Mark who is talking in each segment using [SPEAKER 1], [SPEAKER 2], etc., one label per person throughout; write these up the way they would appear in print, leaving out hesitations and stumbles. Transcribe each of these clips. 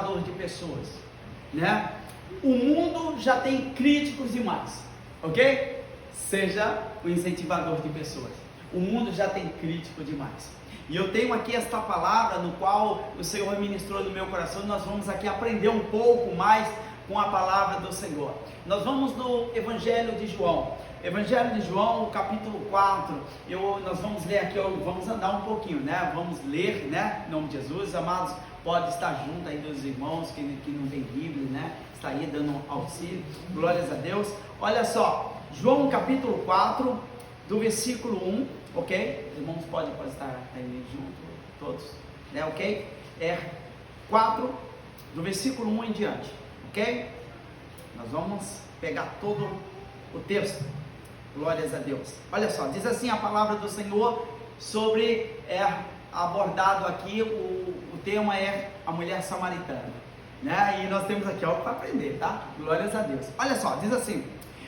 [SPEAKER 1] incentivador de pessoas, né? O mundo já tem críticos demais, ok? Seja o incentivador de pessoas. O mundo já tem crítico demais. E eu tenho aqui esta palavra no qual o Senhor ministrou no meu coração. Nós vamos aqui aprender um pouco mais com a palavra do Senhor. Nós vamos no Evangelho de João. Evangelho de João, capítulo 4. Nós vamos ler aqui, vamos andar um pouquinho, né? Vamos ler, né? Em nome de Jesus, amados, pode estar junto aí dos irmãos que não tem Bíblia, né? Está aí dando auxílio, glórias a Deus. Olha só, João capítulo 4, do versículo 1, ok? Os irmãos podem estar aí junto, todos, né? Ok? 4, do versículo 1 em diante, ok? Nós vamos pegar todo o texto, glórias a Deus. Olha só, diz assim a palavra do Senhor sobre, abordado aqui, o tema é a mulher samaritana, né? E nós temos aqui algo para aprender, tá? Glórias a Deus. Olha só, diz assim: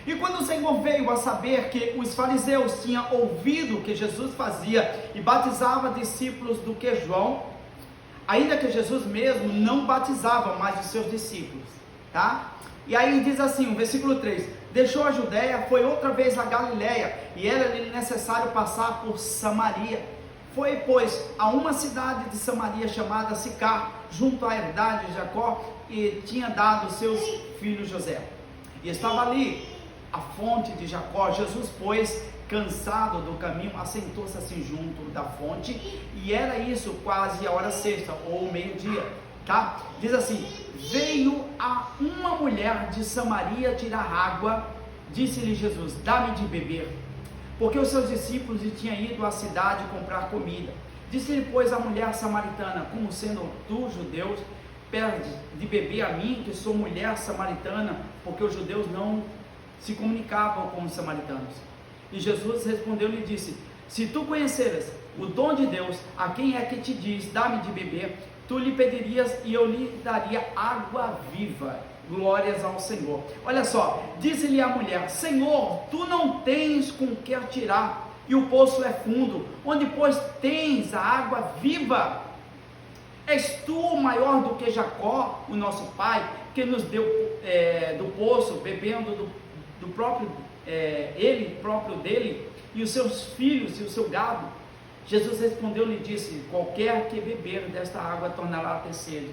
[SPEAKER 1] e quando o Senhor veio a saber que os fariseus tinham ouvido o que Jesus fazia e batizava discípulos do que João, ainda que Jesus mesmo não batizava mais os seus discípulos, tá? E aí diz assim, o versículo 3: deixou a Judéia, foi outra vez a Galiléia, e era-lhe necessário passar por Samaria. Foi, pois, a uma cidade de Samaria chamada Sicar, junto à herdade de Jacó, e tinha dado seus filhos José. E estava ali a fonte de Jacó. Jesus, pois, cansado do caminho, assentou-se assim junto da fonte, e era isso quase a hora sexta, ou meio-dia, tá? Diz assim: veio a uma mulher de Samaria tirar água, disse-lhe Jesus: dá-me de beber, porque os seus discípulos tinham ido à cidade comprar comida. Disse-lhe, pois, a mulher samaritana: como sendo tu, judeus, pede de beber a mim, que sou mulher samaritana? Porque os judeus não se comunicavam com os samaritanos. E Jesus respondeu-lhe e disse: se tu conheceras o dom de Deus, a quem é que te diz, dá-me de beber, tu lhe pedirias e eu lhe daria água viva. Glórias ao Senhor. Olha só, disse-lhe a mulher: Senhor, tu não tens com que atirar, e o poço é fundo, onde pois tens a água viva? És tu maior do que Jacó, o nosso pai, que nos deu do poço, bebendo do próprio, ele próprio dele, e os seus filhos e o seu gado? Jesus respondeu-lhe e disse: qualquer que beber desta água tornará a ter sede,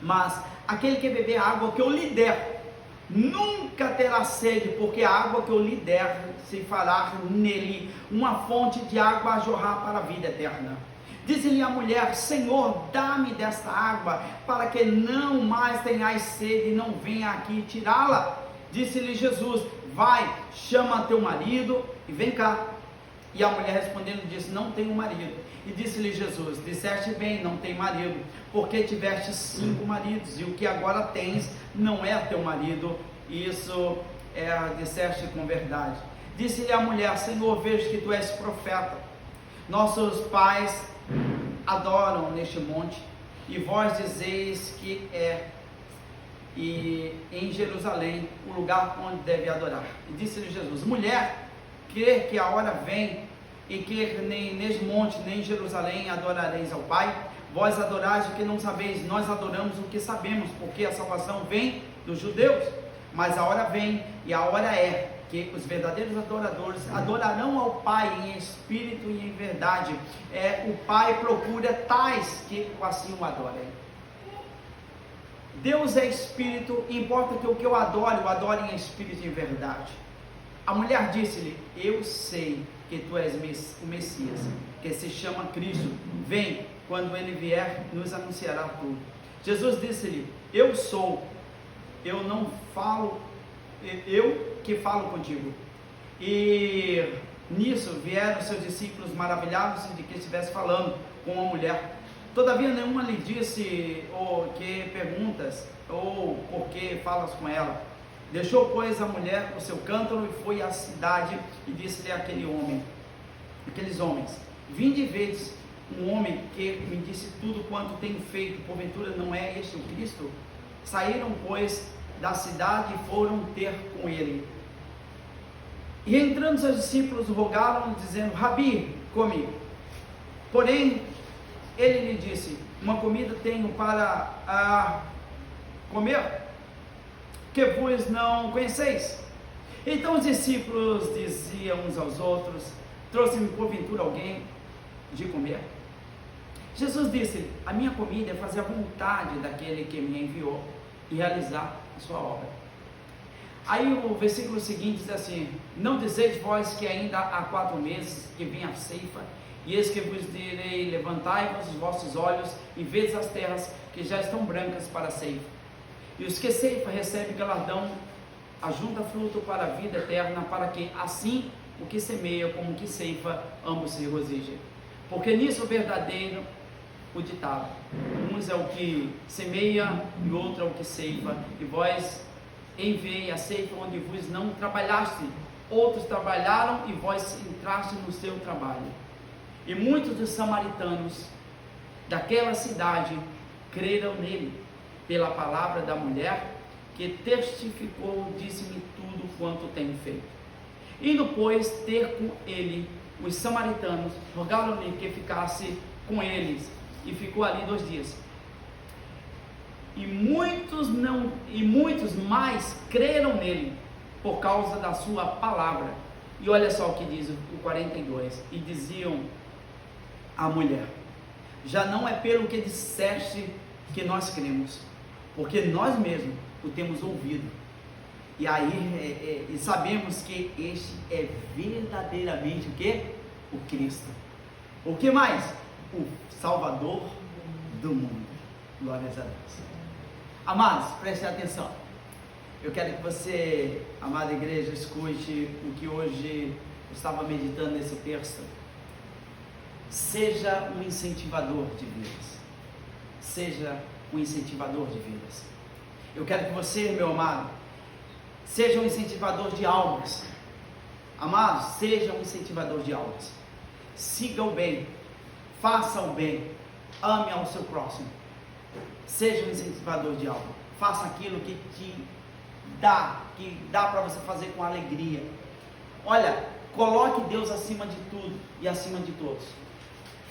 [SPEAKER 1] mas aquele que beber a água que eu lhe der nunca terá sede, porque a água que eu lhe der se fará nele uma fonte de água a jorrar para a vida eterna. Disse-lhe a mulher: Senhor, dá-me desta água, para que não mais tenhais sede e não venha aqui tirá-la. Disse-lhe Jesus: vai, chama teu marido e vem cá. E a mulher respondendo disse: não tenho marido. E disse-lhe Jesus: disseste bem, não tem marido, porque tiveste 5 maridos, e o que agora tens não é teu marido. Isso disseste com verdade. Disse-lhe a mulher: Senhor, vejo que tu és profeta. Nossos pais adoram neste monte, e vós dizeis que e em Jerusalém o lugar onde deve adorar. E disse-lhe Jesus: mulher, crê que a hora vem e que nem neste monte nem em Jerusalém adorareis ao Pai? Vós adorais o que não sabeis, nós adoramos o que sabemos, porque a salvação vem dos judeus. Mas a hora vem e a hora é que os verdadeiros adoradores adorarão ao Pai em espírito e em verdade. O Pai procura tais que assim o adorem. Deus é espírito, importa que o que eu adore em espírito e em verdade. A mulher disse-lhe: eu sei que tu és o Messias, que se chama Cristo. Vem, quando ele vier, nos anunciará tudo. Jesus disse-lhe: eu sou, eu não falo, eu que falo contigo. E nisso vieram seus discípulos maravilhados de que estivesse falando com uma mulher. Todavia nenhuma lhe disse que perguntas, ou por que falas com ela. Deixou, pois, a mulher o seu cântaro e foi à cidade, e disse-lhe aqueles homens: vinde e vedes um homem que me disse tudo quanto tenho feito, porventura não é este o Cristo? Saíram, pois, da cidade e foram ter com ele. E entrando seus discípulos rogaram, dizendo: Rabi, come. Porém ele lhe disse: uma comida tenho para comer, que vos não conheceis? Então os discípulos diziam uns aos outros: trouxe-me porventura alguém de comer? Jesus disse: a minha comida é fazer a vontade daquele que me enviou e realizar a sua obra. Aí o versículo seguinte diz assim: não dizeis vós que ainda há 4 meses que vem a ceifa, e eis que vos direi: levantai-vos os vossos olhos e vedes as terras que já estão brancas para a ceifa. E os que ceifa recebem galardão, ajunta fruto para a vida eterna, para que assim o que semeia como o que ceifa, ambos se regozijem. Porque nisso o verdadeiro o ditado: uns é o que semeia e outro é o que ceifa, e vós enviei a ceifa onde vos não trabalhaste, outros trabalharam e vós entraste no seu trabalho. E muitos dos samaritanos daquela cidade creram nele, pela palavra da mulher que testificou, disse-me tudo quanto tenho feito. Indo, pois, ter com ele, os samaritanos rogaram-lhe que ficasse com eles, e ficou ali 2 dias. E muitos mais creram nele por causa da sua palavra. E olha só o que diz o 42: e diziam à mulher: já não é pelo que disseste que nós cremos, porque nós mesmos o temos ouvido, e aí e sabemos que este é verdadeiramente o que? O Cristo. O que mais? O Salvador do mundo. Glórias a Deus. Amados, preste atenção. Eu quero que você, amada igreja, escute o que hoje eu estava meditando nesse texto. Seja um incentivador de vidas. Seja um incentivador de vidas. Eu quero que você, meu amado, seja um incentivador de almas. Amados, seja um incentivador de almas. Siga o bem, faça o bem, ame ao seu próximo. Seja um incentivador de alma. Faça aquilo que dá para você fazer com alegria. Olha, coloque Deus acima de tudo e acima de todos.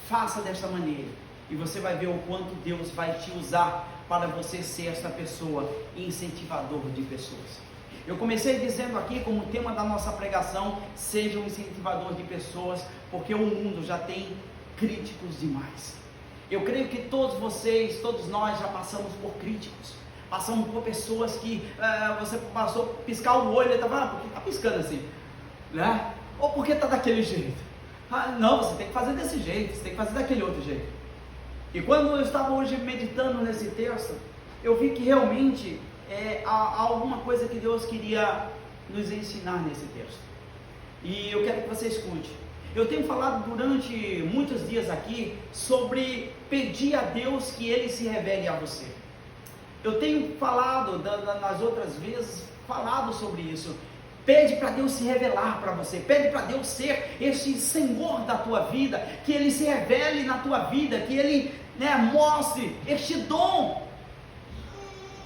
[SPEAKER 1] Faça desta maneira e você vai ver o quanto Deus vai te usar para você ser essa pessoa, incentivador de pessoas. Eu comecei dizendo aqui como tema da nossa pregação: seja um incentivador de pessoas, porque o mundo já tem críticos demais. Eu creio que todos vocês, todos nós já passamos por críticos, passamos por pessoas que você passou a piscar o olho e estava: por que está piscando assim? Né? Ou por que está daquele jeito? Não, você tem que fazer desse jeito, você tem que fazer daquele outro jeito. E quando eu estava hoje meditando nesse texto, eu vi que realmente há alguma coisa que Deus queria nos ensinar nesse texto. E eu quero que você escute. Eu tenho falado durante muitos dias aqui sobre pedir a Deus que Ele se revele a você. Eu tenho falado, nas outras vezes, falado sobre isso. Pede para Deus se revelar para você, pede para Deus ser este Senhor da tua vida, que Ele se revele na tua vida, que Ele mostre este dom.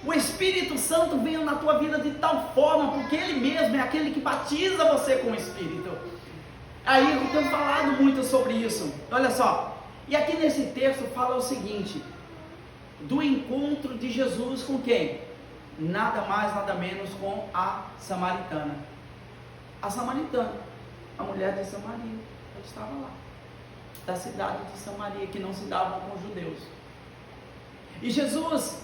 [SPEAKER 1] O Espírito Santo venha na tua vida de tal forma, porque Ele mesmo é aquele que batiza você com o Espírito. Aí eu tenho falado muito sobre isso. Olha só, e aqui nesse texto fala o seguinte: do encontro de Jesus com quem? Nada mais, nada menos com a samaritana. A samaritana, a mulher de Samaria, ela estava lá, da cidade de Samaria, que não se dava com os judeus. E Jesus,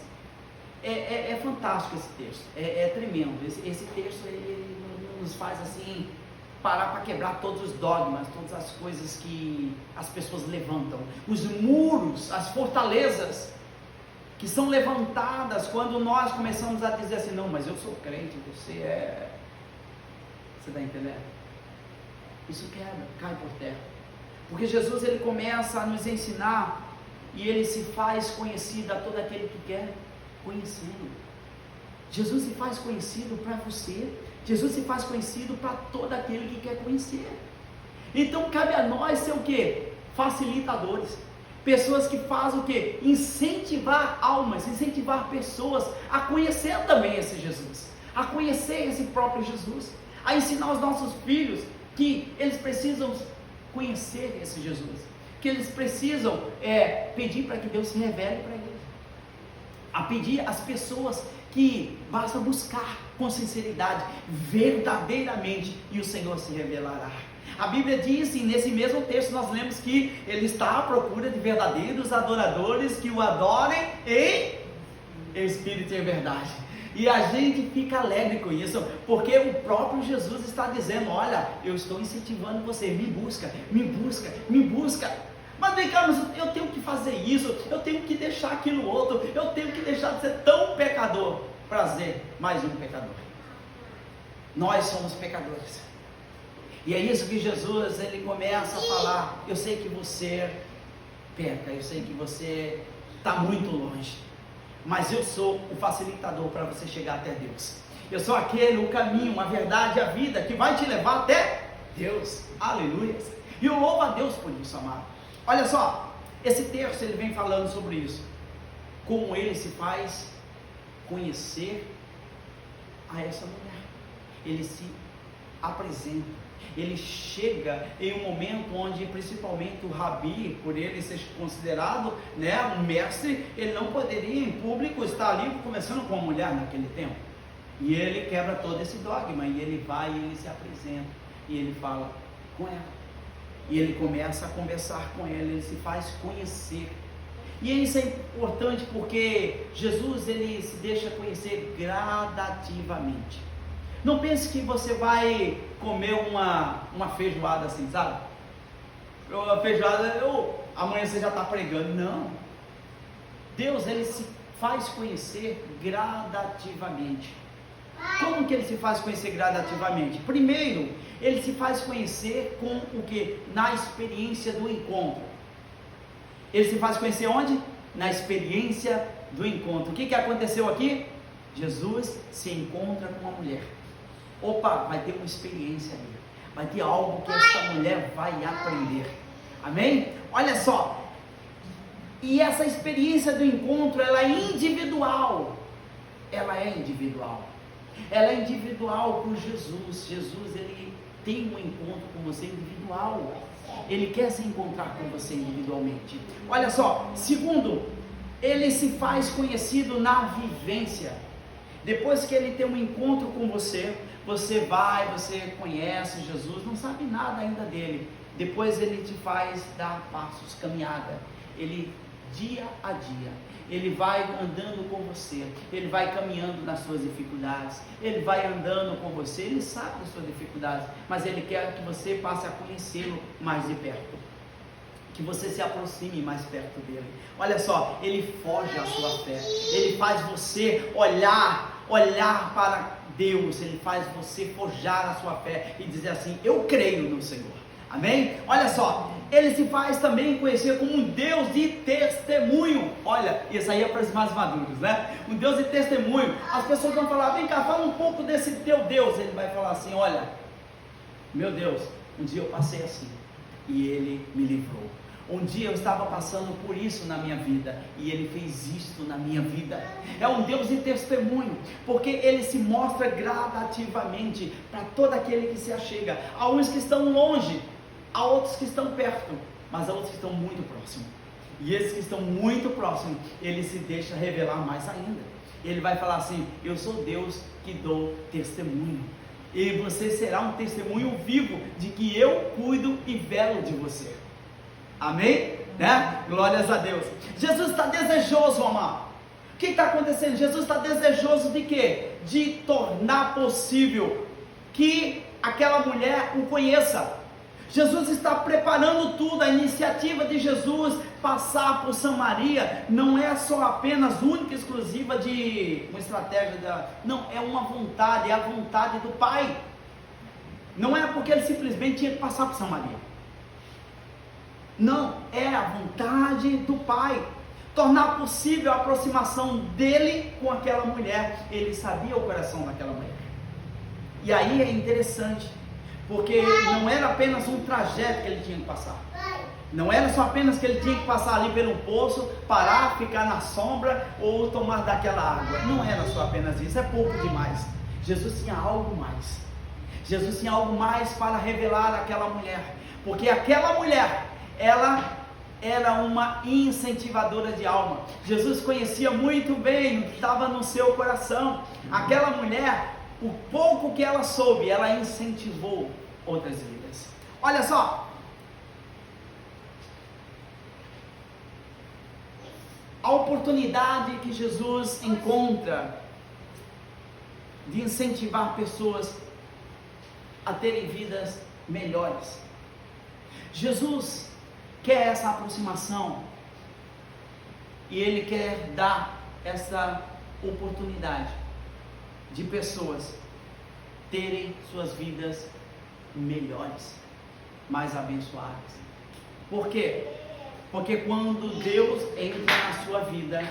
[SPEAKER 1] é fantástico esse texto, é tremendo. Esse texto ele nos faz assim parar para quebrar todos os dogmas, todas as coisas que as pessoas levantam, os muros, as fortalezas que são levantadas quando nós começamos a dizer assim: não, mas eu sou crente, você está entendendo? Isso quebra, cai por terra, porque Jesus ele começa a nos ensinar e ele se faz conhecido a todo aquele que quer conhecê-lo. Jesus se faz conhecido para você, Jesus se faz conhecido para todo aquele que quer conhecer. Então cabe a nós ser o que? Facilitadores, pessoas que fazem o que? Incentivar almas, incentivar pessoas a conhecer também esse Jesus, a conhecer esse próprio Jesus, a ensinar os nossos filhos que eles precisam conhecer esse Jesus, que eles precisam pedir para que Deus se revele para eles. A pedir às pessoas que basta buscar com sinceridade, verdadeiramente, e o Senhor se revelará. A Bíblia diz, e nesse mesmo texto nós lemos que Ele está à procura de verdadeiros adoradores que o adorem em espírito e em verdade. E a gente fica alegre com isso, porque o próprio Jesus está dizendo: olha, eu estou incentivando você, me busca, me busca, me busca. Mas vem cá, eu tenho que fazer isso, eu tenho que deixar aquilo outro, eu tenho que deixar de ser tão pecador para ser mais um pecador. Nós somos pecadores. E é isso que Jesus, ele começa a falar: eu sei que você peca, eu sei que você está muito longe, mas eu sou o facilitador para você chegar até Deus. Eu sou aquele, o caminho, a verdade e a vida que vai te levar até Deus. Aleluia. E eu louvo a Deus por isso, amado. Olha só, esse texto ele vem falando sobre isso. Como ele se faz conhecer a essa mulher. Ele se apresenta. Ele chega em um momento onde principalmente o Rabi, por ele ser considerado um mestre, ele não poderia em público estar ali conversando com uma mulher naquele tempo. E ele quebra todo esse dogma, e ele vai e ele se apresenta, e ele fala com ela. E ele começa a conversar com ela, ele se faz conhecer. E isso é importante porque Jesus ele se deixa conhecer gradativamente. Não pense que você vai comer uma feijoada assim, sabe? A feijoada, amanhã você já está pregando. Não. Deus, ele se faz conhecer gradativamente. Como que ele se faz conhecer gradativamente? Primeiro, ele se faz conhecer com o que? Na experiência do encontro. Ele se faz conhecer onde? Na experiência do encontro. O que aconteceu aqui? Jesus se encontra com uma mulher. Opa, vai ter uma experiência ali, vai ter algo que essa mulher vai aprender, amém? Olha só, e essa experiência do encontro, ela é individual, ela é individual por Jesus. Jesus, ele tem um encontro com você individual, ele quer se encontrar com você individualmente. Olha só, segundo, ele se faz conhecido na vivência. Depois que ele tem um encontro com você, você conhece Jesus, não sabe nada ainda dele. Depois ele te faz dar passos, caminhada. Ele, dia a dia, ele vai andando com você, ele vai caminhando nas suas dificuldades, ele vai andando com você, ele sabe das suas dificuldades, mas ele quer que você passe a conhecê-lo mais de perto, que você se aproxime mais perto dele. Olha só, ele foge à sua fé, ele faz você olhar para Deus, ele faz você forjar a sua fé e dizer assim: eu creio no Senhor, amém? Olha só, ele se faz também conhecer como um Deus de testemunho. Olha, isso aí é para os mais maduros, né? Um Deus de testemunho. As pessoas vão falar: vem cá, fala um pouco desse teu Deus. Ele vai falar assim: olha, meu Deus, um dia eu passei assim e ele me livrou. Um dia eu estava passando por isso na minha vida e ele fez isso na minha vida. É um Deus de testemunho, porque ele se mostra gradativamente para todo aquele que se achega. Há uns que estão longe, há outros que estão perto, mas há outros que estão muito próximos. E esses que estão muito próximos, ele se deixa revelar mais ainda. Ele vai falar assim: eu sou Deus que dou testemunho, e você será um testemunho vivo de que eu cuido e velo de você. Amém? Né? Glórias a Deus. Jesus está desejoso, amado. O que está acontecendo? Jesus está desejoso de quê? De tornar possível que aquela mulher o conheça. Jesus está preparando tudo. A iniciativa de Jesus passar por Samaria não é só apenas única e exclusiva de uma estratégia não, é uma vontade, é a vontade do Pai. Não é porque ele simplesmente tinha que passar por Samaria. Não, é a vontade do Pai, tornar possível a aproximação dele com aquela mulher. Ele sabia o coração daquela mulher. E aí é interessante, porque não era apenas um trajeto que ele tinha que passar. Não era só apenas que ele tinha que passar ali pelo poço, parar, ficar na sombra ou tomar daquela água. Não era só apenas isso, é pouco demais. Jesus tinha algo mais. Jesus tinha algo mais para revelar àquela mulher, porque aquela mulher, ela era uma incentivadora de alma. Jesus conhecia muito bem o que estava no seu coração. Aquela mulher, o pouco que ela soube, ela incentivou outras vidas. Olha só, a oportunidade que Jesus encontra de incentivar pessoas a terem vidas melhores. Jesus quer essa aproximação e Ele quer dar essa oportunidade de pessoas terem suas vidas melhores, mais abençoadas. Por quê? Porque quando Deus entra na sua vida,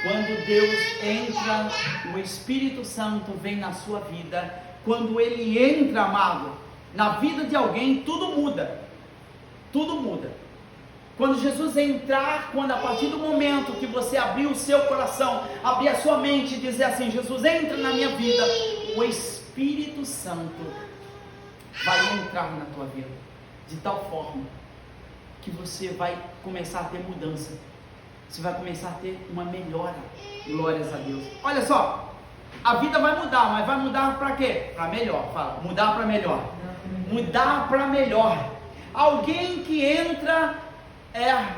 [SPEAKER 1] quando Deus entra, o Espírito Santo vem na sua vida, quando Ele entra, amado, na vida de alguém, tudo muda. Tudo muda. Quando Jesus entrar, quando a partir do momento que você abrir o seu coração, abrir a sua mente e dizer assim: Jesus, entra na minha vida, o Espírito Santo vai entrar na tua vida, de tal forma que você vai começar a ter mudança, você vai começar a ter uma melhora. Glórias a Deus. Olha só, a vida vai mudar, mas vai mudar para quê? Para melhor. Fala, mudar para melhor. Mudar para melhor. Alguém que entra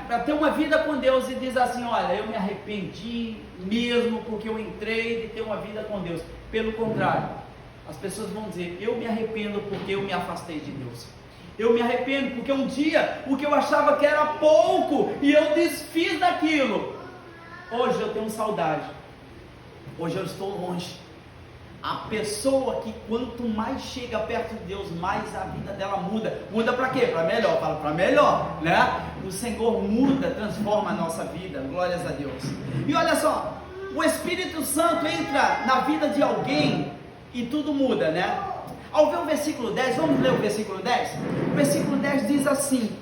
[SPEAKER 1] para ter uma vida com Deus e diz assim: olha, eu me arrependi mesmo porque eu entrei de ter uma vida com Deus. Pelo contrário, as pessoas vão dizer: eu me arrependo porque eu me afastei de Deus. Eu me arrependo porque um dia o que eu achava que era pouco e eu desfiz daquilo. Hoje eu tenho saudade. Hoje eu estou longe. A pessoa que quanto mais chega perto de Deus, mais a vida dela muda. Muda para quê? Para melhor. Fala, para melhor, né? O Senhor muda, transforma a nossa vida. Glórias a Deus. E olha só, o Espírito Santo entra na vida de alguém e tudo muda, né? Ao ver o versículo 10, vamos ler o versículo 10? O versículo 10 diz assim: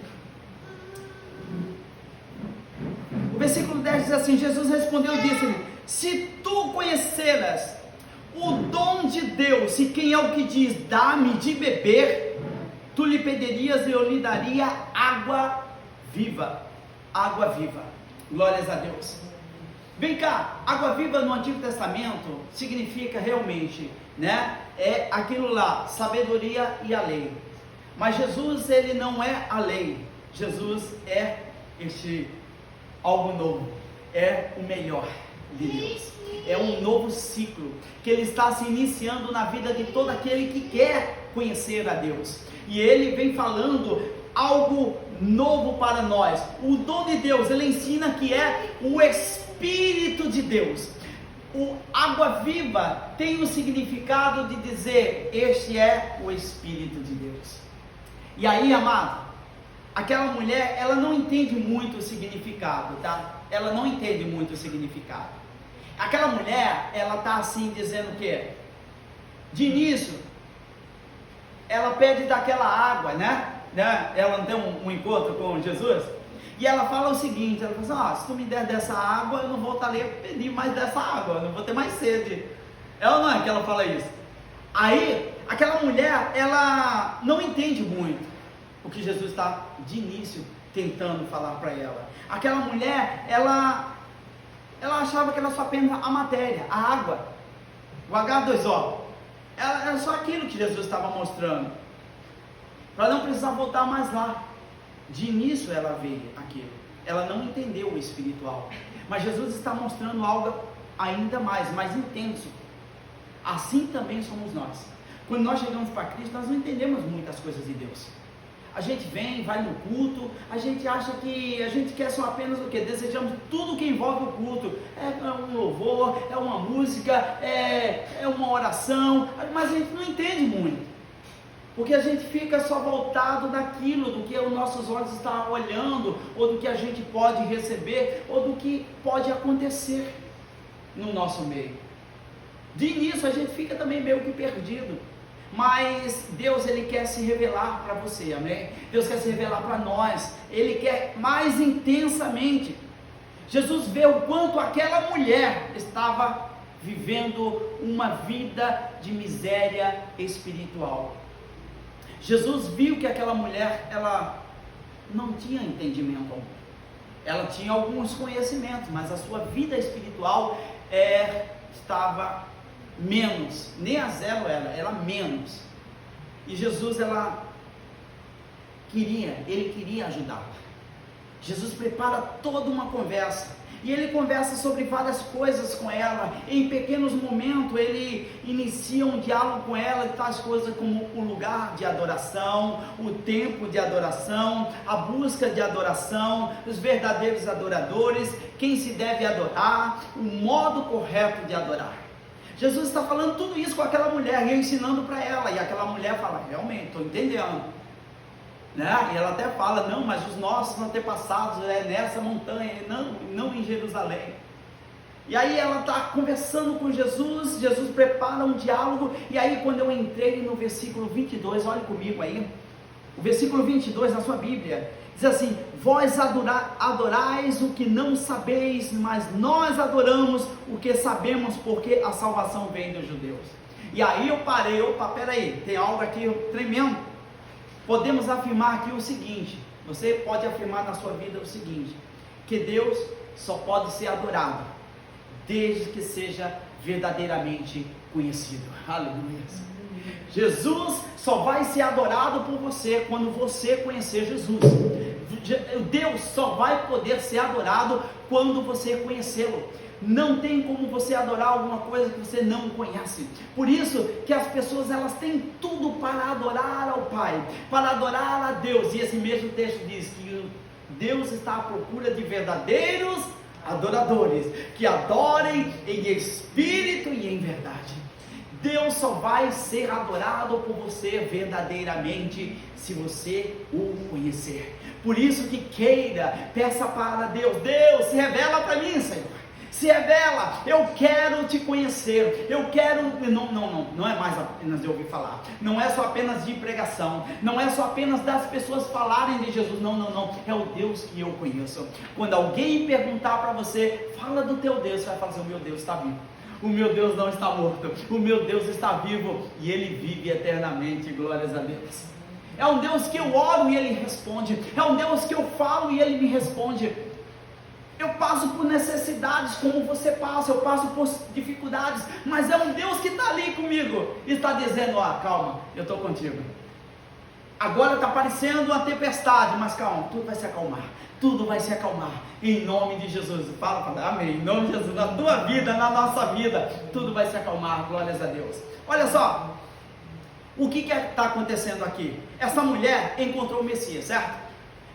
[SPEAKER 1] o versículo 10 diz assim: Jesus respondeu e disse-lhe: se tu conheceras o dom de Deus, e quem é o que diz, dá-me de beber, tu lhe pedirias e eu lhe daria água viva. Água viva. Glórias a Deus. Vem cá, água viva no Antigo Testamento significa realmente, né? É aquilo lá, sabedoria e a lei. Mas Jesus, ele não é a lei. Jesus é algo novo. É o melhor de Deus. É um novo ciclo que Ele está se iniciando na vida de todo aquele que quer conhecer a Deus. E Ele vem falando algo novo para nós. O dom de Deus, Ele ensina que é o Espírito de Deus. O água viva tem o significado de dizer: este é o Espírito de Deus. E aí, amado, aquela mulher, ela não entende muito o significado, tá? Ela não entende muito o significado. Aquela mulher, ela está assim dizendo o quê? De início, ela pede daquela água, né? Ela tem um encontro com Jesus, e ela fala o seguinte: ela fala assim: se tu me der dessa água, eu não vou estar ali a pedir mais dessa água, eu não vou ter mais sede. É ou não é que ela fala isso? Aí, aquela mulher, ela não entende muito o que Jesus está de início tentando falar para ela. Aquela mulher, ela achava que era só apenas a matéria, a água, o H2O. Era só aquilo que Jesus estava mostrando, para não precisar voltar mais lá. De início ela veio aquilo, ela não entendeu o espiritual, mas Jesus está mostrando algo ainda mais intenso. Assim também somos nós. Quando nós chegamos para Cristo, nós não entendemos muitas coisas de Deus. A gente vem, vai no culto, a gente acha que a gente quer só apenas o que? Desejamos tudo que envolve o culto. É um louvor, é uma música, é uma oração, mas a gente não entende muito. Porque a gente fica só voltado naquilo, do que os nossos olhos estão olhando, ou do que a gente pode receber, ou do que pode acontecer no nosso meio. De início a gente fica também meio que perdido. Mas Deus, Ele quer se revelar para você, amém? Deus quer se revelar para nós, Ele quer mais intensamente. Jesus vê o quanto aquela mulher estava vivendo uma vida de miséria espiritual. Jesus viu que aquela mulher, ela não tinha entendimento algum. ela tinha alguns conhecimentos, mas a sua vida espiritual estava menos, nem a zero era menos. E Jesus, ele queria ajudá-la. Jesus prepara toda uma conversa, e ele conversa sobre várias coisas com ela. Em pequenos momentos ele inicia um diálogo com ela, tais coisas como o lugar de adoração, o tempo de adoração, a busca de adoração, os verdadeiros adoradores, quem se deve adorar, o modo correto de adorar. Jesus está falando tudo isso com aquela mulher, e ensinando para ela, e aquela mulher fala, realmente, estou entendendo. Né? E ela até fala, não, mas os nossos antepassados nessa montanha, não em Jerusalém. E aí ela está conversando com Jesus, Jesus prepara um diálogo, e aí quando eu entrei no versículo 22, olhe comigo aí, o versículo 22 na sua Bíblia, diz assim, vós adorais o que não sabeis, mas nós adoramos o que sabemos, porque a salvação vem dos judeus. E aí eu parei, peraí, tem algo aqui tremendo. Podemos afirmar aqui o seguinte, você pode afirmar na sua vida o seguinte, que Deus só pode ser adorado, desde que seja verdadeiramente conhecido. Aleluia. Jesus só vai ser adorado por você quando você conhecer Jesus. Deus só vai poder ser adorado quando você conhecê-lo. Não tem como você adorar alguma coisa que você não conhece. Por isso que as pessoas, elas têm tudo para adorar ao Pai, para adorar a Deus. E esse mesmo texto diz que Deus está à procura de verdadeiros adoradores, que adorem em espírito e em verdade. Deus só vai ser adorado por você verdadeiramente se você o conhecer. Por isso que peça para Deus, Deus, se revela para mim, Senhor. Se revela, eu quero te conhecer, não é mais apenas de ouvir falar, não é só apenas de pregação, não é só apenas das pessoas falarem de Jesus, não, é o Deus que eu conheço. Quando alguém perguntar para você, fala do teu Deus, você vai falar assim, o meu Deus está vivo, o meu Deus não está morto, o meu Deus está vivo, e Ele vive eternamente, glórias a Deus. É um Deus que eu oro e Ele responde, é um Deus que eu falo e Ele me responde. Eu passo por necessidades como você passa, eu passo por dificuldades, mas é um Deus que está ali comigo, e está dizendo, calma, eu estou contigo. Agora está parecendo uma tempestade, mas calma, tudo vai se acalmar, em nome de Jesus. Fala, amém, em nome de Jesus, na tua vida, na nossa vida, tudo vai se acalmar, glórias a Deus. Olha só, o que está acontecendo aqui? Essa mulher encontrou o Messias, certo?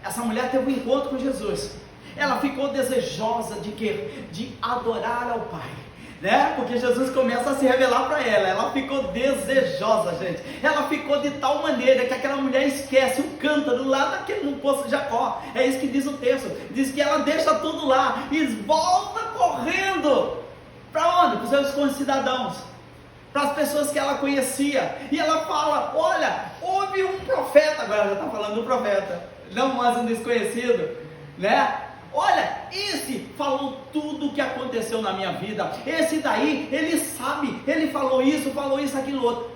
[SPEAKER 1] Essa mulher teve um encontro com Jesus. Ela ficou desejosa de adorar ao Pai, né? Porque Jesus começa a se revelar para ela. Ela ficou desejosa, gente. Ela ficou de tal maneira que aquela mulher esquece o cântaro lá no poço de Jacó. É isso que diz o texto. Diz que ela deixa tudo lá e volta correndo. Para onde? Para os seus concidadãos, para as pessoas que ela conhecia. E ela fala, olha, houve um profeta, agora já está falando do profeta, não mais um desconhecido, né? Olha, esse falou tudo o que aconteceu na minha vida, esse daí, ele sabe, ele falou isso, aquilo outro.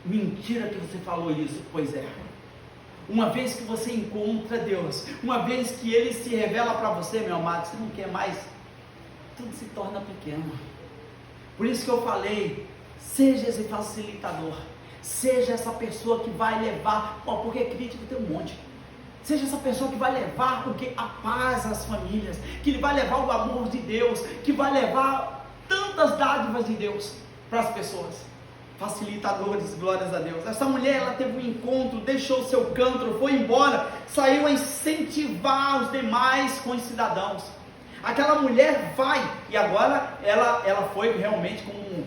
[SPEAKER 1] Mentira que você falou isso. Pois é, uma vez que você encontra Deus, uma vez que Ele se revela para você, meu amado, você não quer mais, tudo se torna pequeno. Por isso que eu falei, seja esse facilitador, seja essa pessoa que vai levar, porque crítico tem um monte. Seja essa pessoa que vai levar a paz às famílias, que vai levar o amor de Deus, que vai levar tantas dádivas de Deus para as pessoas. Facilitadores, glórias a Deus. Essa mulher, ela teve um encontro, deixou o seu cântaro, foi embora, saiu a incentivar os demais concidadãos. Aquela mulher vai, e agora ela foi realmente como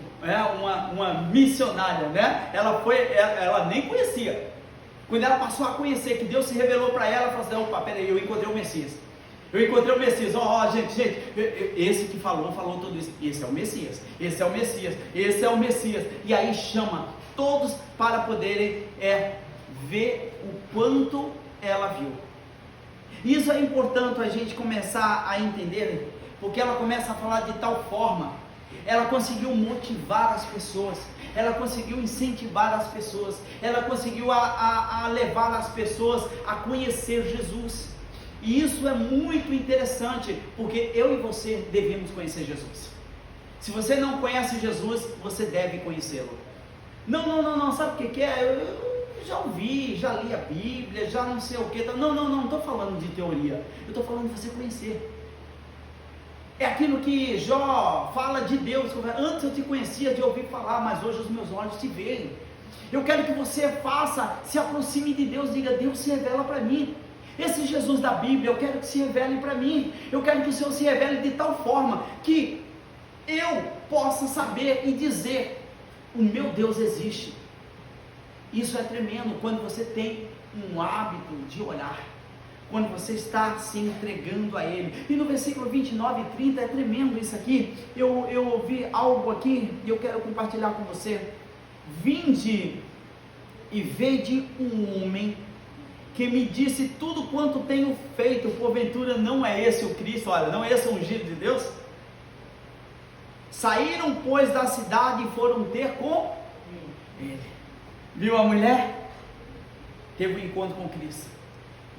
[SPEAKER 1] uma missionária, né? Ela nem conhecia. Quando ela passou a conhecer, que Deus se revelou para ela, ela falou assim, opa, peraí, eu encontrei o Messias, gente, esse que falou tudo isso, esse é o Messias, e aí chama todos para poderem ver o quanto ela viu. Isso é importante a gente começar a entender, porque ela começa a falar de tal forma, ela conseguiu motivar as pessoas, ela conseguiu incentivar as pessoas, ela conseguiu a levar as pessoas a conhecer Jesus. E isso é muito interessante, porque eu e você devemos conhecer Jesus. Se você não conhece Jesus, você deve conhecê-lo. Não, sabe o que é? Eu já ouvi, já li a Bíblia, já não sei o que. Não estou falando de teoria, eu estou falando de você conhecer. É aquilo que Jó fala de Deus: antes eu te conhecia de ouvir falar, mas hoje os meus olhos te veem. Eu quero que você se aproxime de Deus, diga: Deus, se revela para mim. Esse Jesus da Bíblia, eu quero que se revele para mim. Eu quero que o Senhor se revele de tal forma que eu possa saber e dizer: o meu Deus existe. Isso é tremendo quando você tem um hábito de orar, quando você está se entregando a Ele. E no versículo 29 e 30 é tremendo isso aqui. Eu ouvi algo aqui e eu quero compartilhar com você. Vinde e vede um homem que me disse tudo quanto tenho feito, porventura não é esse o Cristo? Olha, não é esse o ungido de Deus? Saíram, pois, da cidade e foram ter com ele. Viu a mulher? Teve um encontro com Cristo.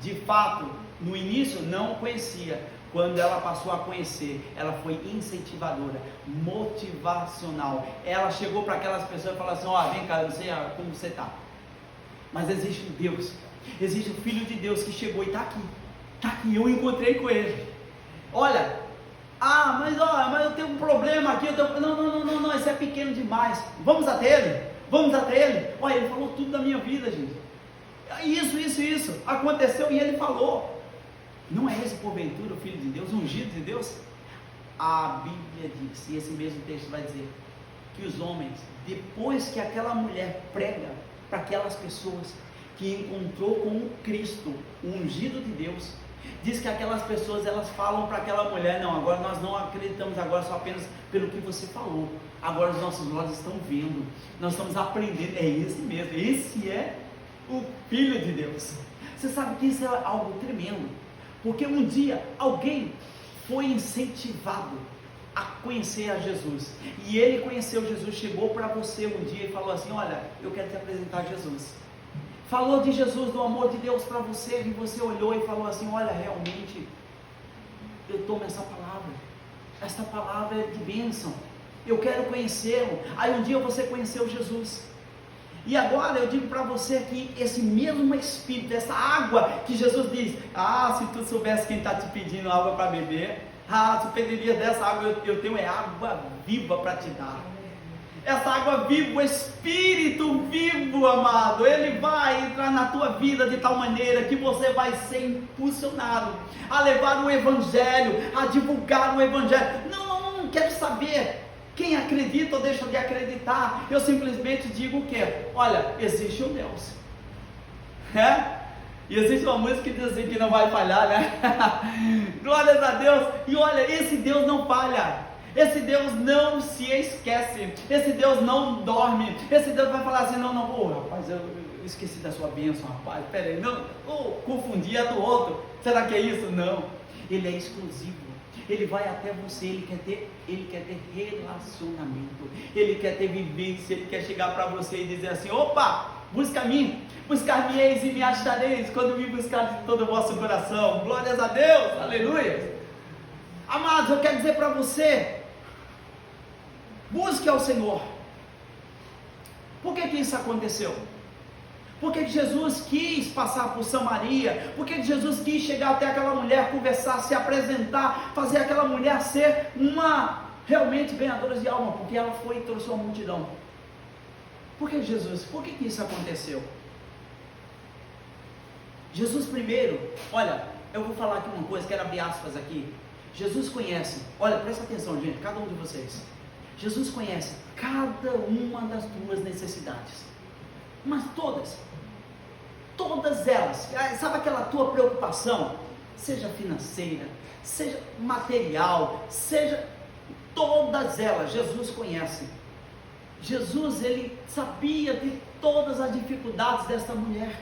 [SPEAKER 1] De fato, no início não conhecia. Quando ela passou a conhecer, ela foi incentivadora, motivacional. Ela chegou para aquelas pessoas e falou assim: vem cá, eu não sei como você está, mas existe um Deus, existe o Filho de Deus que chegou e está aqui, eu encontrei com ele. Olha, mas eu tenho um problema aqui, não, isso é pequeno demais, vamos até ele. Olha, ele falou tudo da minha vida, gente. Isso aconteceu e ele falou. Não é esse porventura o Filho de Deus, ungido de Deus? A Bíblia diz, e esse mesmo texto vai dizer, que os homens, depois que aquela mulher prega para aquelas pessoas que encontrou com o Cristo, o ungido de Deus, diz que aquelas pessoas, elas falam para aquela mulher: não, agora nós não acreditamos agora só apenas pelo que você falou, agora os nossos olhos estão vendo, nós estamos aprendendo. É esse mesmo, esse é o Filho de Deus. Você sabe que isso é algo tremendo, porque um dia alguém foi incentivado a conhecer a Jesus, e ele conheceu Jesus, chegou para você um dia e falou assim: olha, eu quero te apresentar Jesus. Falou de Jesus, do amor de Deus para você, e você olhou e falou assim: olha, realmente eu tomo esta palavra é de bênção, eu quero conhecê-lo. Aí um dia você conheceu Jesus, e agora eu digo para você que esse mesmo Espírito, essa água que Jesus diz: se tu soubesse quem está te pedindo água para beber, tu pediria dessa água. Eu tenho água viva para te dar. Essa água viva, o Espírito vivo, amado, ele vai entrar na tua vida de tal maneira que você vai ser impulsionado a levar o Evangelho, a divulgar o Evangelho. Não quero saber quem acredita ou deixa de acreditar. Eu simplesmente digo o quê? Olha, existe um Deus. E existe uma música que diz assim, que não vai falhar, né? Glórias a Deus. E olha, esse Deus não falha. Esse Deus não se esquece, esse Deus não dorme, esse Deus vai falar assim: rapaz, eu esqueci da sua bênção, rapaz, peraí, confundi a do outro, será que é isso? Não, ele é exclusivo, ele vai até você, ele quer ter relacionamento, ele quer ter vivência, ele quer chegar para você e dizer assim: opa, busca-me, buscar-me-eis e me achareis, quando me buscar de todo o vosso coração. Glórias a Deus, aleluia. Amados, eu quero dizer para você: busque ao Senhor. Por que isso aconteceu? Por que Jesus quis passar por Samaria? Por que Jesus quis chegar até aquela mulher, conversar, se apresentar, fazer aquela mulher ser uma realmente ganhadora de alma? Porque ela foi e trouxe uma multidão. Por que Jesus? Por que isso aconteceu? Jesus primeiro, olha, eu vou falar aqui uma coisa, quero abrir aspas aqui. Jesus conhece, olha, presta atenção, gente, cada um de vocês. Jesus conhece cada uma das tuas necessidades, mas todas elas. Sabe aquela tua preocupação, seja financeira, seja material, seja todas elas, Jesus conhece. Jesus, ele sabia de todas as dificuldades desta mulher.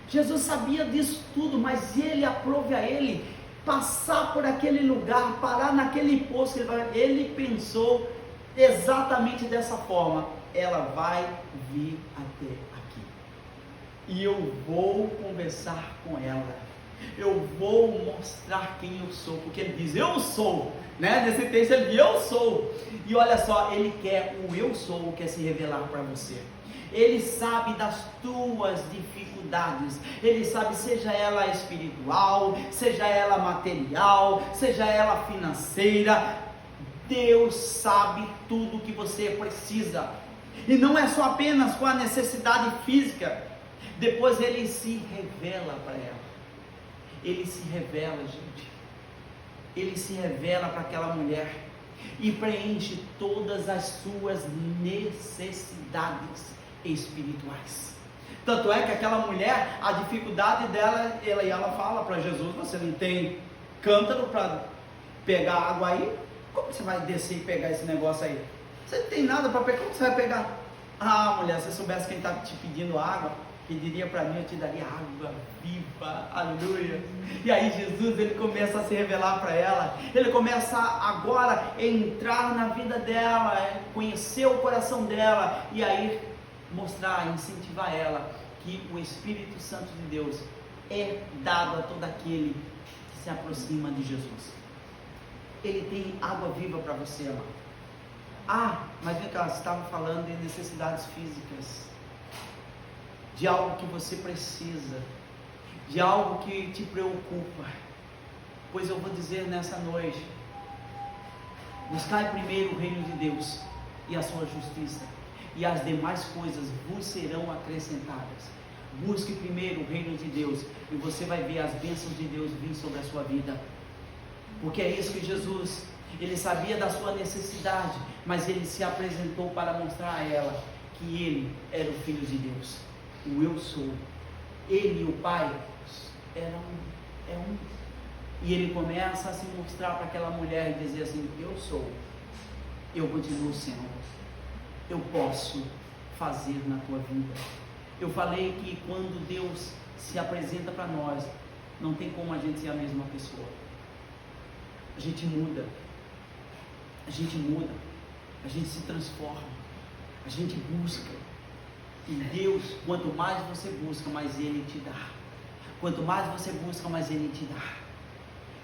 [SPEAKER 1] Jesus sabia disso tudo, mas ele aprove a ele passar por aquele lugar, parar naquele poço. Ele pensou exatamente dessa forma: ela vai vir até aqui, e eu vou conversar com ela, Eu vou mostrar quem eu sou, porque ele diz, eu sou, né? Nesse texto ele diz, eu sou. E olha só, ele quer, o eu sou, quer se revelar para você. Ele sabe das tuas dificuldades, ele sabe, seja ela espiritual, seja ela material, seja ela financeira. Deus sabe tudo que você precisa, e não é só apenas com a necessidade física. Depois ele se revela para ela, ele se revela, gente, ele se revela para aquela mulher, e preenche todas as suas necessidades espirituais. Tanto é que aquela mulher, a dificuldade dela, ela fala para Jesus, você não tem cântaro para pegar água aí? Como você vai descer e pegar esse negócio aí? Você não tem nada para pegar, como você vai pegar? Ah, mulher, se você soubesse quem está te pedindo água, pediria para mim, eu te daria água viva, aleluia. E aí Jesus, ele começa a se revelar para ela, ele começa agora a entrar na vida dela, conhecer o coração dela, e aí mostrar, incentivar ela, que o Espírito Santo de Deus é dado a todo aquele que se aproxima de Jesus. Ele tem água viva para você, amado. Ah, mas vem cá, você estava falando de necessidades físicas, de algo que você precisa, de algo que te preocupa. Pois eu vou dizer nessa noite, buscai primeiro o reino de Deus e a sua justiça, e as demais coisas vos serão acrescentadas. Busque primeiro o reino de Deus, e você vai ver as bênçãos de Deus vir sobre a sua vida. Porque é isso que Jesus, ele sabia da sua necessidade, mas ele se apresentou para mostrar a ela que ele era o Filho de Deus, o eu sou. Ele e o Pai é um. E ele começa a se mostrar para aquela mulher e dizer assim, eu sou, eu continuo sendo, eu posso fazer na tua vida. Eu falei que quando Deus se apresenta para nós, não tem como a gente ser a mesma pessoa. A gente muda, a gente se transforma, a gente busca. E Deus, quanto mais você busca, mais Ele te dá. Quanto mais você busca, mais Ele te dá.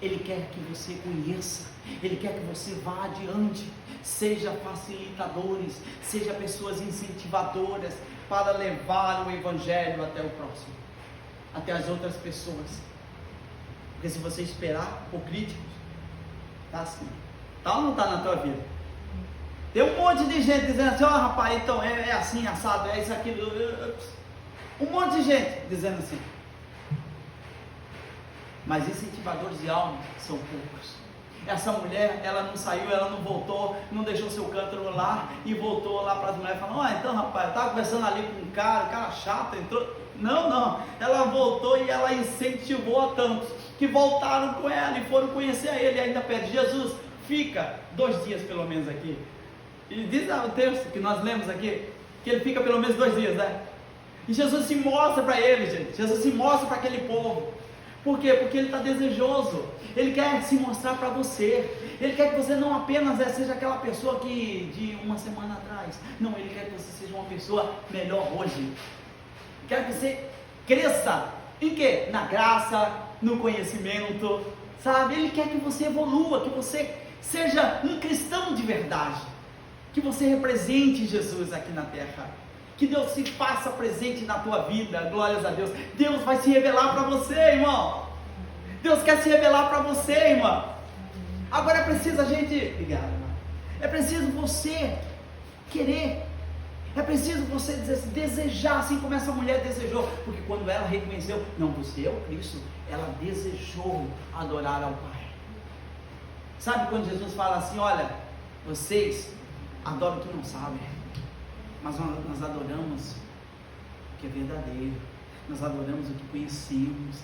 [SPEAKER 1] Ele quer que você conheça, Ele quer que você vá adiante, seja facilitadores, seja pessoas incentivadoras para levar o Evangelho até o próximo, até as outras pessoas. Porque se você esperar por críticos, tá assim, tá ou não tá na tua vida? Tem um monte de gente dizendo assim, ó rapaz, então é assim, assado, é isso, aquilo, um monte de gente dizendo assim. Mas incentivadores de alma são poucos. Essa mulher, ela não saiu, ela não voltou, não deixou seu cântaro lá e voltou lá para as mulheres falando, então rapaz, eu estava conversando ali com um cara chato, entrou. Não, ela voltou e ela incentivou a tantos que voltaram com ela e foram conhecer a ele. E ainda pede, Jesus, fica 2 dias pelo menos aqui. E diz o texto que nós lemos aqui, que ele fica pelo menos 2 dias, né? E Jesus se mostra para ele, gente, Jesus se mostra para aquele povo. Por quê? Porque Ele está desejoso, Ele quer se mostrar para você, Ele quer que você não apenas seja aquela pessoa que de uma semana atrás, não, Ele quer que você seja uma pessoa melhor hoje, quer que você cresça, em quê? Na graça, no conhecimento, sabe? Ele quer que você evolua, que você seja um cristão de verdade, que você represente Jesus aqui na terra. Que Deus se faça presente na tua vida, glórias a Deus. Deus vai se revelar para você, irmão. Deus quer se revelar para você, irmão. Agora é preciso a gente, obrigado, irmão. É preciso você querer. É preciso você desejar, assim como essa mulher desejou. Porque quando ela reconheceu, não, você é o Cristo, ela desejou adorar ao Pai. Sabe quando Jesus fala assim, olha, vocês adoram o que não sabem. Mas nós adoramos o que é verdadeiro, nós adoramos o que conhecemos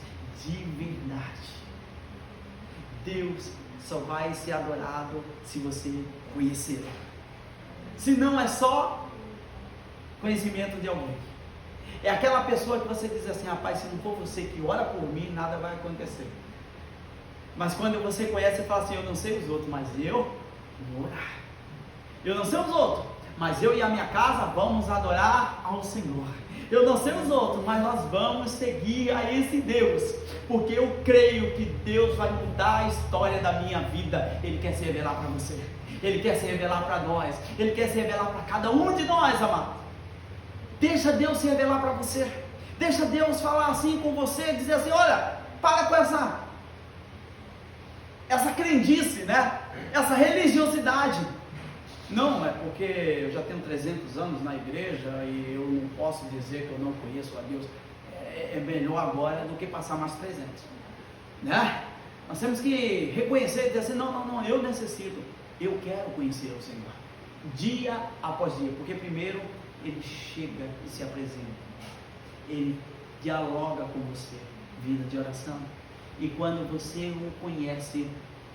[SPEAKER 1] de verdade. Deus só vai ser adorado se você conhecer. Se não é só conhecimento de alguém, é aquela pessoa que você diz assim, rapaz, se não for você que ora por mim, nada vai acontecer. Mas quando você conhece, você fala assim, eu não sei os outros, mas eu vou orar. Eu não sei os outros, mas eu e a minha casa vamos adorar ao Senhor. Eu não sei os outros, mas nós vamos seguir a esse Deus, porque eu creio que Deus vai mudar a história da minha vida. Ele quer se revelar para você, Ele quer se revelar para nós, Ele quer se revelar para cada um de nós, amado. Deixa Deus se revelar para você, deixa Deus falar assim com você, dizer assim: olha, para com essa crendice, né? Essa religiosidade. Não, é porque eu já tenho 300 anos na igreja e eu não posso dizer que eu não conheço a Deus. É melhor agora do que passar mais 300, né? Nós temos que reconhecer e dizer assim: não, eu necessito, eu quero conhecer o Senhor, dia após dia, porque primeiro Ele chega e se apresenta, Ele dialoga com você, vida de oração, e quando você o conhece,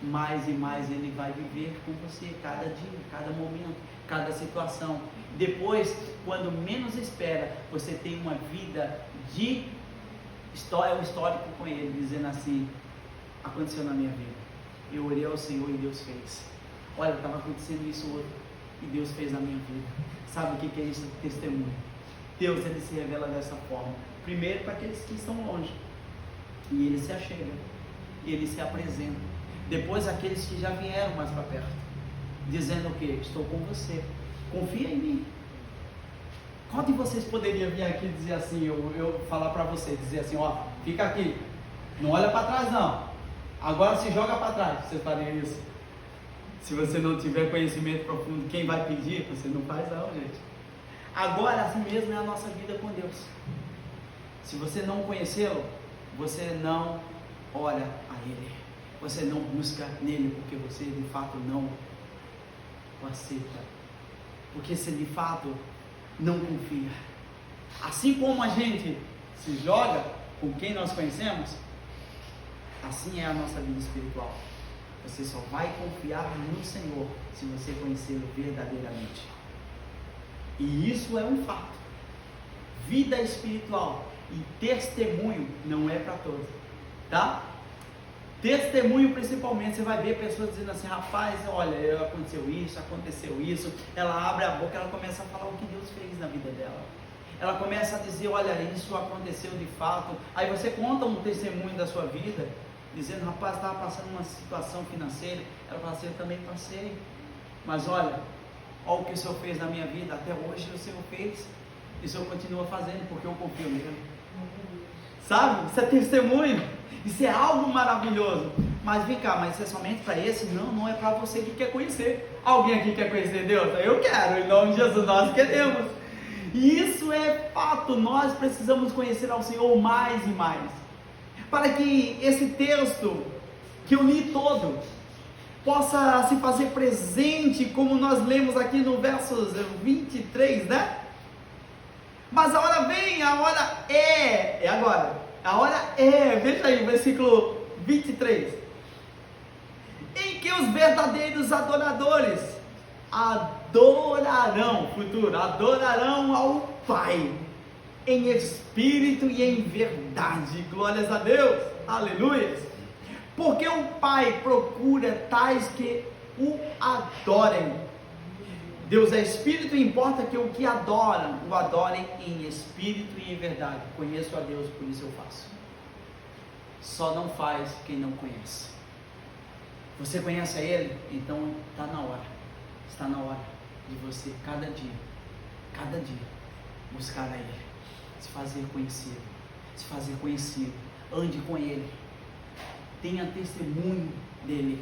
[SPEAKER 1] mais e mais Ele vai viver com você, cada dia, cada momento, cada situação. Depois, quando menos espera, você tem uma vida de histórico com Ele, dizendo assim: aconteceu na minha vida, eu orei ao Senhor e Deus fez. Olha, estava acontecendo isso outro, e Deus fez na minha vida. Sabe o que é isso? Testemunho. Deus, Ele se revela dessa forma, primeiro para aqueles que estão longe, e Ele se achega, e Ele se apresenta. Depois aqueles que já vieram mais para perto, dizendo o que? Estou com você, confia em mim. Qual de vocês poderia vir aqui e dizer assim, eu falar para você, dizer assim: ó, fica aqui, não olha para trás não, agora se joga para trás? Você faria isso? Se você não tiver conhecimento profundo, quem vai pedir? Você não faz não, gente. Agora, assim mesmo é a nossa vida com Deus. Se você não conhecê-lo, você não ora a Ele, você não busca nele, porque você de fato não o aceita, porque você de fato não confia. Assim como a gente se joga com quem nós conhecemos, assim é a nossa vida espiritual. Você só vai confiar no Senhor se você conhecê-lo verdadeiramente, e isso é um fato. Vida espiritual e testemunho não é para todos, tá? Testemunho principalmente, você vai ver pessoas dizendo assim: rapaz, olha, aconteceu isso, ela abre a boca, ela começa a falar o que Deus fez na vida dela, ela começa a dizer: olha, isso aconteceu de fato. Aí você conta um testemunho da sua vida, dizendo: rapaz, estava passando uma situação financeira, ela fala assim: eu também passei, mas olha o que o Senhor fez na minha vida, até hoje o Senhor fez, e o Senhor continua fazendo, porque eu confio nele. Sabe, isso é testemunho, isso é algo maravilhoso. Mas vem cá, mas isso é somente para esse? Não é para você que quer conhecer. Alguém aqui quer conhecer Deus? Eu quero, em nome de Jesus, nós queremos. E isso é fato, nós precisamos conhecer ao Senhor mais e mais, para que esse texto que eu li todo possa se fazer presente, como nós lemos aqui no versos 23, né? Mas a hora vem, a hora é agora, a hora é, veja aí, versículo 23, em que os verdadeiros adoradores adorarão ao Pai, em espírito e em verdade. Glórias a Deus, aleluia. Porque o Pai procura tais que o adorem. Deus é espírito e importa que o que adoram, o adorem em espírito e em verdade. Conheço a Deus, por isso eu faço. Só não faz quem não conhece. Você conhece a Ele? Então está na hora de você, cada dia, buscar a Ele, se fazer conhecido, ande com Ele, tenha testemunho dEle.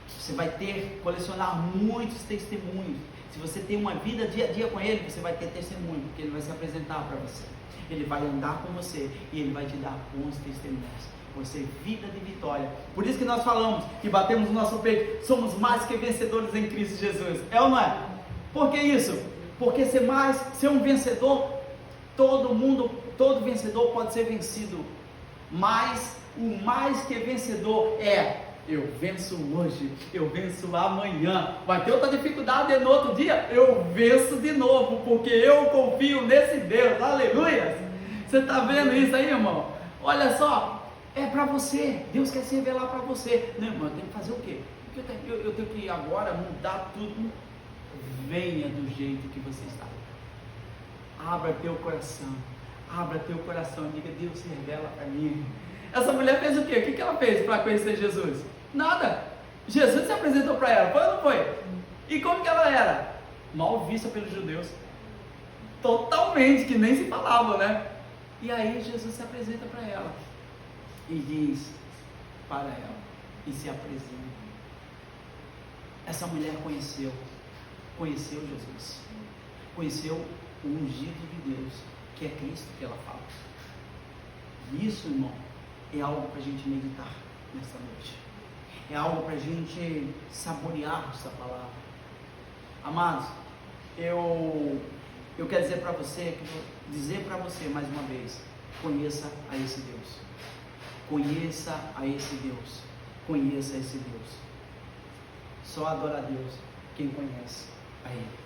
[SPEAKER 1] Você vai colecionar muitos testemunhos. Se você tem uma vida dia a dia com Ele, você vai ter testemunho, porque Ele vai se apresentar para você, Ele vai andar com você e Ele vai te dar bons testemunhos. Você, vida de vitória. Por isso que nós falamos e batemos no nosso peito: somos mais que vencedores em Cristo Jesus. É ou não é? Por que isso? Porque ser um vencedor, todo vencedor pode ser vencido, mas o mais que vencedor eu venço hoje, eu venço amanhã, vai ter outra dificuldade no outro dia, eu venço de novo, porque eu confio nesse Deus. Aleluia. Você está vendo isso aí, irmão? Olha só, é para você, Deus quer se revelar para você. Não, irmão, eu tenho que fazer o quê? Eu tenho que agora mudar tudo. Venha do jeito que você está, abra teu coração, Abra teu coração e diga: Deus, se revela para mim. Essa mulher fez o quê? O que ela fez para conhecer Jesus? Nada. Jesus se apresentou para ela, foi ou não foi? E como que ela era? Mal vista pelos judeus. Totalmente, que nem se falava, né? E aí Jesus se apresenta para ela e diz para ela, e se apresenta. Essa mulher conheceu Jesus, conheceu o ungido de Deus, que é Cristo que ela fala. E isso, irmão, é algo para a gente meditar nessa noite, é algo para a gente saborear essa palavra. Amados, eu quero dizer para você, mais uma vez: conheça a esse Deus, conheça a esse Deus, conheça esse Deus. Só adora a Deus quem conhece a Ele.